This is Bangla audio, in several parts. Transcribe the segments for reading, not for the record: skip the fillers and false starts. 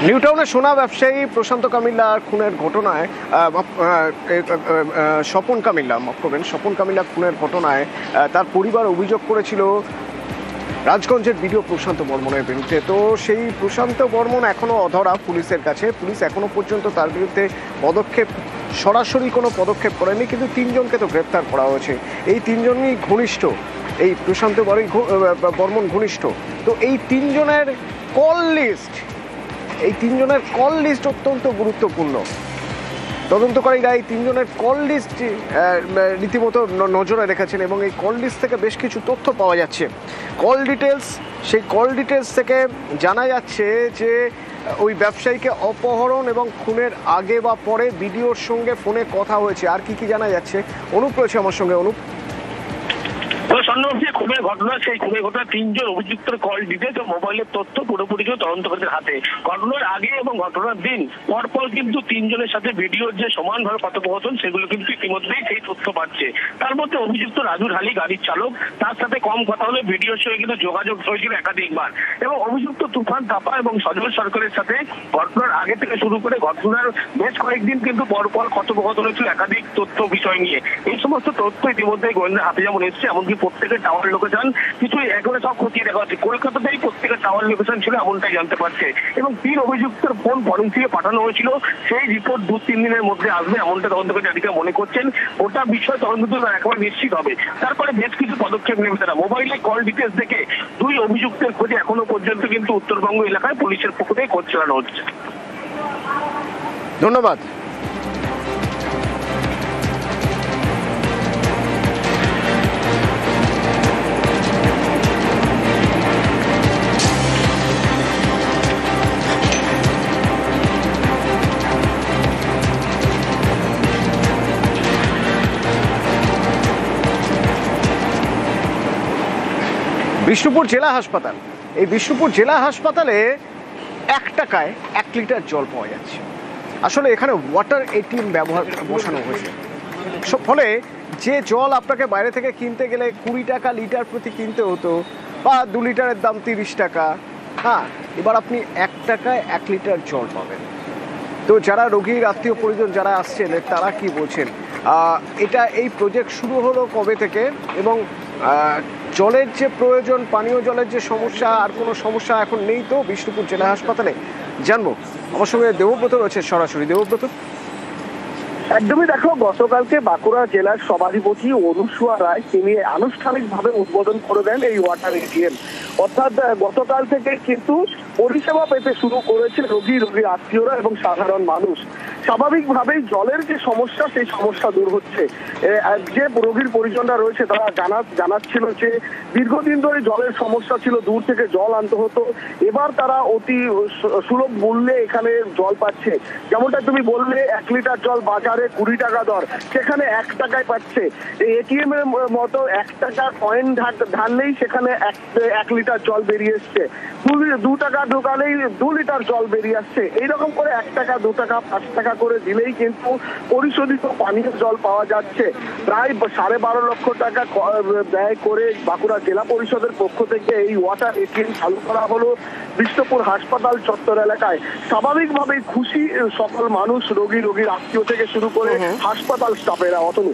নিউটাউনের সোনা ব্যবসায়ী প্রশান্ত কামিল্লার খুনের ঘটনায় স্বপন কামিল্লা মাফ করবেন স্বপন কামিল্লা খুনের ঘটনায় তার পরিবার অভিযোগ করেছিল রাজগঞ্জের বিডিও প্রশান্ত বর্মনের বিরুদ্ধে। তো সেই প্রশান্ত বর্মন এখনো অধরা পুলিশের কাছে। পুলিশ এখনো পর্যন্ত তার বিরুদ্ধে সরাসরি কোনো পদক্ষেপ করেনি, কিন্তু তিনজনকে তো গ্রেপ্তার করা হয়েছে। এই তিনজনই ঘনিষ্ঠ, এই প্রশান্ত বর্মন ঘনিষ্ঠ। তো এই তিনজনের কল লিস্ট অত্যন্ত গুরুত্বপূর্ণ। তদন্তকারীরা এই তিনজনের কল লিস্ট রীতিমতো নজরে রেখেছেন এবং এই কল লিস্ট থেকে বেশ কিছু তথ্য পাওয়া যাচ্ছে। সেই কল ডিটেলস থেকে জানা যাচ্ছে যে ওই ব্যবসায়ীকে অপহরণ এবং খুনের আগে বা পরে বিডিওর সঙ্গে ফোনে কথা হয়েছে। আর কি কি জানা যাচ্ছে? অনুপ রয়েছে আমার সঙ্গে। অনুপ, খুনের ঘটনা, সেই খুনের ঘটনা তিনজন অভিযুক্তের কল ডিটেলস ও মোবাইলের তথ্য পুরোপুরি তদন্তকারীদের হাতে। ঘটনার আগে এবং ঘটনার দিন পরপর কিন্তু তিনজনের সাথে ভিডিওর যে সমানভাবে কথোপকথন, সেগুলো কিন্তু ইতিমধ্যেই সেই তথ্য পাচ্ছে। তার মধ্যে অভিযুক্ত রাজু ঢালি গাড়ির চালক, তার সাথে কম কথা হলে ভিডিওর সঙ্গে কিন্তু যোগাযোগ হয়েছিল একাধিকবার। এবং অভিযুক্ত তুফান থাপা এবং সজল সরকারের সাথে ঘটনার আগে থেকে শুরু করে ঘটনার বেশ কয়েকদিন কিন্তু পরপর কথোপকথন হয়েছিল একাধিক তথ্য বিষয় নিয়ে। এই সমস্ত তথ্য ইতিমধ্যেই গোয়েন্দার হাতে যেমন এসছে, এমনকি প্রত্যেকের টাওয়ার লোকেশন কিছু একেবারে সব খতিয়ে দেখা হচ্ছে। কলকাতাতেই প্রত্যেকের টাওয়ার লোকেশন ছিল এমনটাই জানতে পারছে। এবং তিন অভিযুক্তের ফোন ফরেন্সিকে পাঠানো হয়েছিল, সেই রিপোর্ট 2-3 দিনের মধ্যে আসবে এমনটা তদন্তকারী আধিকারিক মনে করছেন। ওটা বিষয় তদন্ত একেবারে নিশ্চিত হবে, তারপরে বেশ কিছু পদক্ষেপ নেবে তারা। মোবাইলে কল ডিটেলস দেখে দুই অভিযুক্তের খোঁজে এখনো পর্যন্ত কিন্তু উত্তরবঙ্গ এলাকায় পুলিশের পক্ষ থেকে খোঁজ চালানো হচ্ছে। ধন্যবাদ। বিষ্ণুপুর জেলা হাসপাতাল, এই বিষ্ণুপুর জেলা হাসপাতালে 1 টাকায় 1 লিটার জল পাওয়া যাচ্ছে। আসলে এখানে ওয়াটার এটিএম বসানো হয়েছে, ফলে যে জল আপনাকে বাইরে থেকে কিনতে গেলে 20 টাকা লিটার প্রতি কিনতে হতো, বা 2 লিটারের দাম 30 টাকা, এবার আপনি 1 টাকায় 1 লিটার জল পাবেন। তো যারা রোগীর আত্মীয় পরিজন যারা আসছেন তারা কি বলছেন, এই প্রজেক্ট শুরু হলো কবে থেকে, এবং জলের যে প্রয়োজন, পানীয় জলের যে সমস্যা, আর কোনো সমস্যা এখন নেই তো বিষ্ণুপুর জেলা হাসপাতালে? জানবো, আমার সঙ্গে দেবব্রত রয়েছে সরাসরি। দেবব্রত, একদমই দেখো, গতকালকে বাঁকুড়া জেলার সভাধিপতি অনুসুয়া রায় তিনি আনুষ্ঠানিকভাবে উদ্বোধন করে দেন এই ওয়াটার এটিএম। অর্থাৎ গতকাল থেকে কিন্তু পরিষেবা পেতে শুরু করেছে রোগীর আত্মীয়রা এবং সাধারণ মানুষ। স্বাভাবিকভাবেই জলের যে সমস্যা, সেই সমস্যা দূর হচ্ছে। যে রোগীর পরিজনরা রয়েছে তারা জানাচ্ছিল যে দীর্ঘদিন ধরে জলের সমস্যা ছিল, দূর থেকে জল আনতে হতো। এবার তারা অতি সুলভ মূল্যে এখানে জল পাচ্ছে। যেমনটা তুমি বললে, 1 লিটার জল বাজারে 20 টাকা দর, সেখানে 1 টাকায় পাচ্ছে। এই এটিএম এর মতো 1 টাকা কয়েন ঢাললেই সেখানে 1 লিটার জল বেরিয়ে এসছে। 2 টাকা ঢোকালেই 2 লিটার জল বেরিয়ে আসছে। এইরকম করে 1 টাকা, 2 টাকা, 5 টাকা করে দিলেই কিন্তু পরিশোধিত পানীয় জল পাওয়া যাচ্ছে। প্রায় 12.5 লক্ষ টাকা ব্যয় করে বাঁকুড়া জেলা পরিষদের পক্ষ থেকে এই ওয়াটার এটিএম চালু করা হলো বিষ্ণুপুর হাসপাতাল চত্বর এলাকায়। স্বাভাবিকভাবেই খুশি সকল মানুষ, রোগীর আত্মীয় থেকে শুরু করে হাসপাতাল স্টাফেরা। অতনু,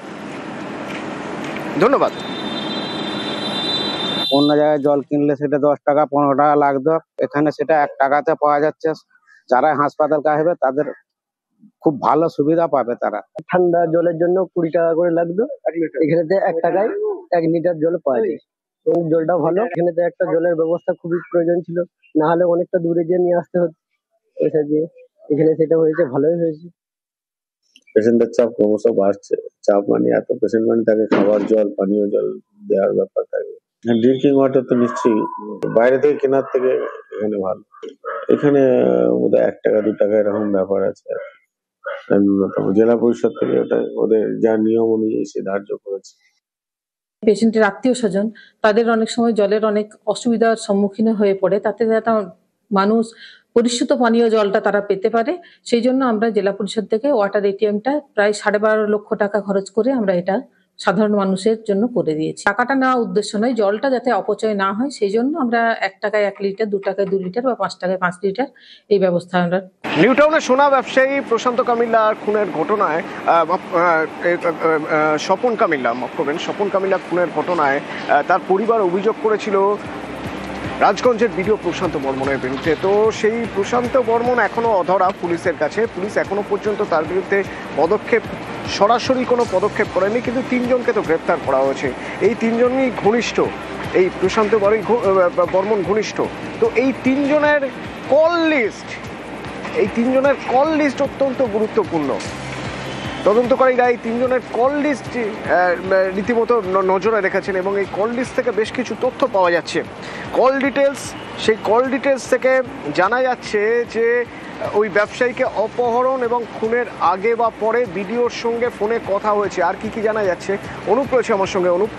ধন্যবাদ। অন্য জায়গায় জল কিনলে সেটা 10 টাকা 15 টাকা লাগতো, এখানে সেটা 1 টাকাতে পাওয়া যাচ্ছে। যারা হাসপাতালকে আসবে তাদের খুব ভালো সুবিধা পাবে। তারা ঠান্ডা জলের জন্য 20 টাকা করে লাগতো, এখানে 1 টাকায় 1 লিটার জল পাওয়া যায় এবং জলটা ভালো। এখানে একটা জলের ব্যবস্থা খুবই প্রয়োজন ছিল, না হলে অনেকটা দূরে যেয়ে নিয়ে আসতে হতো। এখানে সেটা হয়েছে, ভালোই হয়েছে। পেশেন্টের চাপ ক্রমশ বাড়ছে। চাপ মানে এত পেশেন্ট, মানে তাকে খাবার জল, পানীয় জল দেওয়ার ব্যাপার থাকে। ড্রিঙ্কিং ওয়াটার তো নিশ্চয়ই বাইরে থেকে কেনার থেকে এখানে ভালো। এখানে বোধহয় 1 টাকা 2 টাকা এরকম ব্যাপার আছে। ন্যূনতম জেলা পরিষদ থেকে ওটা ওদের যা নিয়ম অনুযায়ী সে ধার্য করেছে। পেশেন্টের আত্মীয় স্বজন তাদের অনেক সময় জলের অনেক অসুবিধার সম্মুখীন হয়ে পড়ে, তাতে যাতে মানুষ পরিশুদ্ধ পানীয় জলটা তারা পেতে পারে, সেই জন্য আমরা জেলা পরিষদ থেকে ওয়াটার এটিএমটা প্রায় 12.5 লক্ষ টাকা খরচ করে আমরা এটা সাধারণ মানুষের জন্য করে দিয়েছি। টাকাটা নেওয়া উদ্দেশ্য নয়, জলটা যাতে অপচয় না হয় সেই জন্য আমরা 1 টাকায় 1 লিটার, 2 টাকায় 2 লিটার বা 5 টাকায় 5 লিটার এই ব্যবস্থা আমরা। নিউ টাউনের সোনা ব্যবসায়ী প্রশান্ত কামিল্লার খুনের ঘটনায় স্বপন কামিল্লা, মাফ করবেন, স্বপন কামিল্লা খুনের ঘটনায় তার পরিবার অভিযোগ করেছিল রাজগঞ্জের বিডিও প্রশান্ত বর্মনের বিরুদ্ধে। তো সেই প্রশান্ত বর্মন এখনো অধরা পুলিশের কাছে। পুলিশ এখনো পর্যন্ত তার বিরুদ্ধে সরাসরি কোনো পদক্ষেপ করেনি, কিন্তু 3 জনকে তো গ্রেপ্তার করা হয়েছে। এই 3 জনই ঘনিষ্ঠ, এই প্রশান্ত বর্মন ঘনিষ্ঠ। তো এই 3 জনের কল লিস্ট অত্যন্ত গুরুত্বপূর্ণ। তদন্তকারীরা এই 3 জনের কল লিস্ট রীতিমতো নজরে রেখেছেন এবং এই কল লিস্ট থেকে বেশ কিছু তথ্য পাওয়া যাচ্ছে। সেই কল ডিটেলস থেকে জানা যাচ্ছে যে ওই ব্যবসায়ীকে অপহরণ এবং খুনের আগে বা পরে বিডিওর সঙ্গে ফোনে কথা হয়েছে। আর কি জানা যাচ্ছে, অনুপ রয়েছে আমার সঙ্গে। অনুপ,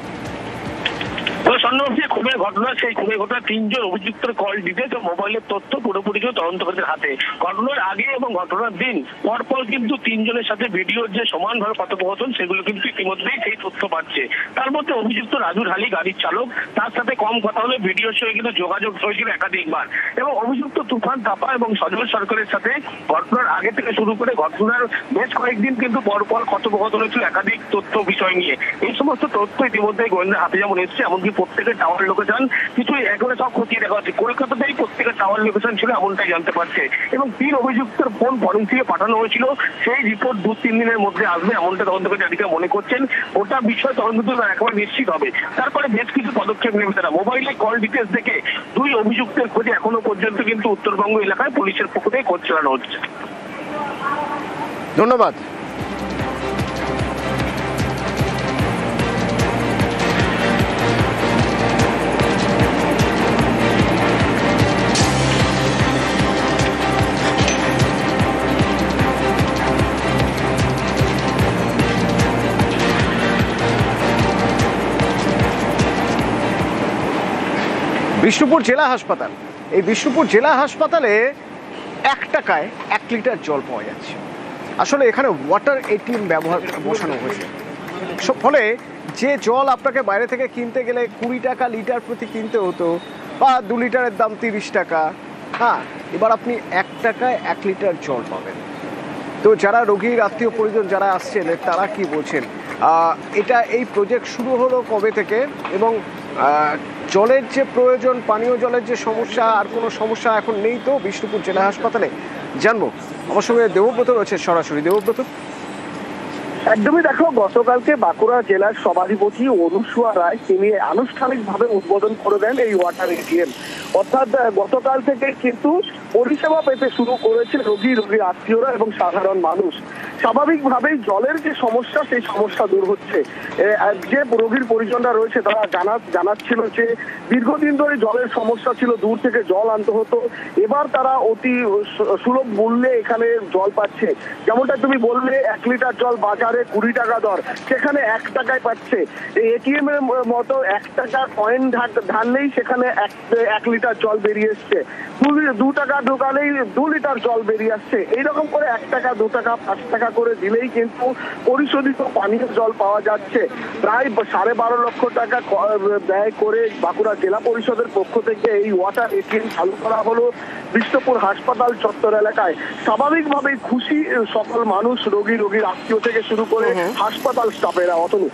যে খুনের ঘটনা, সেই খুনের ঘটনা 3 জন অভিযুক্তের কল ডিটেলস ও মোবাইলের তথ্য পুরোপুরি তদন্তকারীদের হাতে। ঘটনার আগে এবং ঘটনার দিন পরপর কিন্তু 3 জনের সাথে ভিডিওর যে সমানভাবে কথোপকথন, সেগুলো কিন্তু ইতিমধ্যেই সেই তথ্য পাচ্ছে। তার মধ্যে অভিযুক্ত রাজু ঢালি গাড়ির চালক, তার সাথে কম কথা হলে ভিডিওর সঙ্গে কিন্তু যোগাযোগ হয়েছিল একাধিকবার। এবং অভিযুক্ত তুফান থাপা এবং সজল সরকারের সাথে ঘটনার আগে থেকে শুরু করে ঘটনার বেশ কয়েকদিন কিন্তু পরপর কথোপকথন হয়েছিল একাধিক তথ্য বিষয় নিয়ে। এই সমস্ত তথ্য ইতিমধ্যে গোয়েন্দার হাতে যেমন এসছে, এমনকি প্রত্যেকের টাওয়ার লোকেশন কিছু একেবারে সব খতিয়ে দেখা হচ্ছে। কলকাতাতেই প্রত্যেকের টাওয়ার লোকেশন ছিল এমনটাই জানতে পারছে। এবং 3 অভিযুক্তের ফোন ফরেন্সিকে পাঠানো হয়েছিল, সেই রিপোর্ট 2-3 দিনের মধ্যে আসবে এমনটা তদন্তকারীরা মনে করছেন। ওটা বিষয় তদন্ত একেবারে নিশ্চিত হবে, তারপরে বেশ কিছু পদক্ষেপ নেবে তারা। মোবাইলে কল ডিটেলস দেখে 2 অভিযুক্তের খোঁজে এখনো পর্যন্ত কিন্তু উত্তরবঙ্গ এলাকায় পুলিশের পক্ষ থেকে খোঁজ চালানো হচ্ছে। ধন্যবাদ। বিষ্ণুপুর জেলা হাসপাতাল, এই বিষ্ণুপুর জেলা হাসপাতালে 1 টাকায় 1 লিটার জল পাওয়া যাচ্ছে। আসলে এখানে ওয়াটার এটিএম বসানো হয়েছে, ফলে যে জল আপনাকে বাইরে থেকে কিনতে গেলে 20 টাকা লিটার প্রতি কিনতে হতো, বা 2 লিটারের দাম 30 টাকা, হ্যাঁ, এবার আপনি 1 টাকায় 1 লিটার জল পাবেন। তো যারা রোগীর আত্মীয় পরিজন যারা আসছেন তারা কি বলছেন, এই প্রজেক্ট শুরু হলো কবে থেকে, এবং জলের যে প্রয়োজন, পানীয় জলের যে সমস্যা, আর কোনো সমস্যা এখন নেই তো বিষ্ণুপুর জেলা হাসপাতালে, জানবো। আমার সঙ্গে দেবব্রত রয়েছে সরাসরি। দেবব্রত, একদমই দেখো, গতকালকে বাঁকুড়া জেলার সভাধিপতি অনুসুয়া রায় তিনি আনুষ্ঠানিকভাবে উদ্বোধন করে দেন এই ওয়াটার এটিএম। অর্থাৎ গতকাল থেকে কিন্তু পরিষেবা পেতে শুরু করেছে রোগীর আত্মীয়রা এবং সাধারণ মানুষ। স্বাভাবিকভাবেই জলের যে সমস্যা, সেই সমস্যা দূর হচ্ছে। যে রোগীর পরিজনরা রয়েছে তারা জানাচ্ছিল যে দীর্ঘদিন ধরে জলের সমস্যা ছিল, দূর থেকে জল আনতে হতো। এবার তারা অতি সুলভ মূল্যে এখানে জল পাচ্ছে। যেমনটা তুমি বললে, 1 লিটার জল বাজারে 20 টাকা দর, সেখানে 1 টাকায় পাচ্ছে। এই এটিএম এর মতো 1 টাকা কয়েন ঢাললেই সেখানে 1 লিটার জল বেরিয়ে এসছে। 2 টাকা ঢোকালেই 2 লিটার জল বেরিয়ে আসছে। এইরকম করে 1 টাকা, 2 টাকা, 5 টাকা করে দিলেই কিন্তু পরিশোধিত পানীয় জল পাওয়া যাচ্ছে। প্রায় 12.5 লক্ষ টাকা ব্যয় করে বাঁকুড়া জেলা পরিষদের পক্ষ থেকে এই ওয়াটার এটিএম চালু করা হলো বিষ্ণুপুর হাসপাতাল চত্বর এলাকায়। স্বাভাবিকভাবেই খুশি সকল মানুষ, রোগীর আত্মীয় থেকে শুরু করে হাসপাতাল স্টাফেরা। অতনু,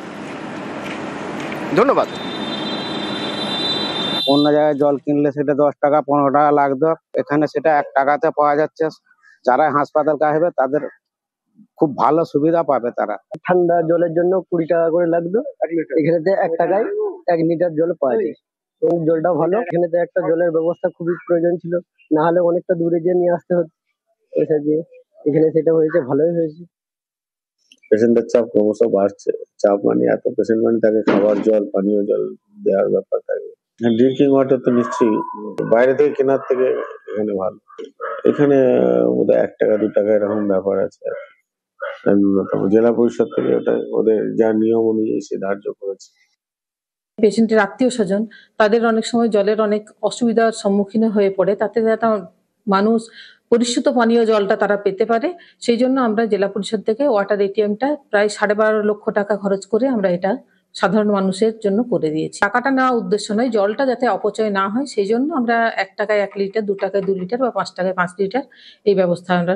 ধন্যবাদ। অন্য জায়গায় জল কিনলে সেটা 10 টাকা 15 টাকা লাগতো, এখানে সেটা 1 টাকাতে পাওয়া যাচ্ছে। যারা হাসপাতালকে আসবে তাদের খুব ভালো সুবিধা পাবে তারা। ঠান্ডা জলের জন্য 20 টাকা করে লাগতো, এখানেতে 1 টাকায় 1 লিটার জল পাওয়া যায় এবং জলটা ভালো। এখানেতে একটা জলের ব্যবস্থা খুবই প্রয়োজন ছিল, না হলে অনেকটা দূরে গিয়ে নিয়ে আসতে হতো পয়সা দিয়ে। এখানে সেটা হয়েছে, ভালোই হয়েছে। পেশেন্টের চাপ ক্রমশ বাড়ছে। চাপ মানে এত পেশেন্ট মানে তাকে খাবার জল, পানীয় জল দেওয়ার ব্যাপার থাকে। ড্রিঙ্কিং ওয়াটার তো নিশ্চয়ই বাইরে থেকে কেনার থেকে এখানে ভালো। এখানে বোধহয় 1 টাকা 2 টাকা এরকম ব্যাপার আছে। ন্যূনতম জেলা পরিষদ থেকে ওটা ওদের যা নিয়ম অনুযায়ী সে ধার্য করেছে। পেশেন্টের আত্মীয় স্বজন তাদের অনেক সময় জলের অনেক অসুবিধার সম্মুখীন হয়ে পড়ে, তাতে মানুষ পরিশুদ্ধ পানীয় জলটা তারা পেতে পারে। সেই জন্য আমরা জেলা পরিষদ থেকে ওয়াটার এটিএমটা প্রায় 12.5 লক্ষ টাকা খরচ করে আমরা এটা সাধারণ মানুষের জন্য করে দিয়েছি। টাকাটা নেওয়া উদ্দেশ্য নয়, জলটা যাতে অপচয় না হয় সেই জন্য আমরা 1 টাকায় 1 লিটার, 2 টাকায় 2 লিটার বা 5 টাকায় 5 লিটার এই ব্যবস্থা আমরা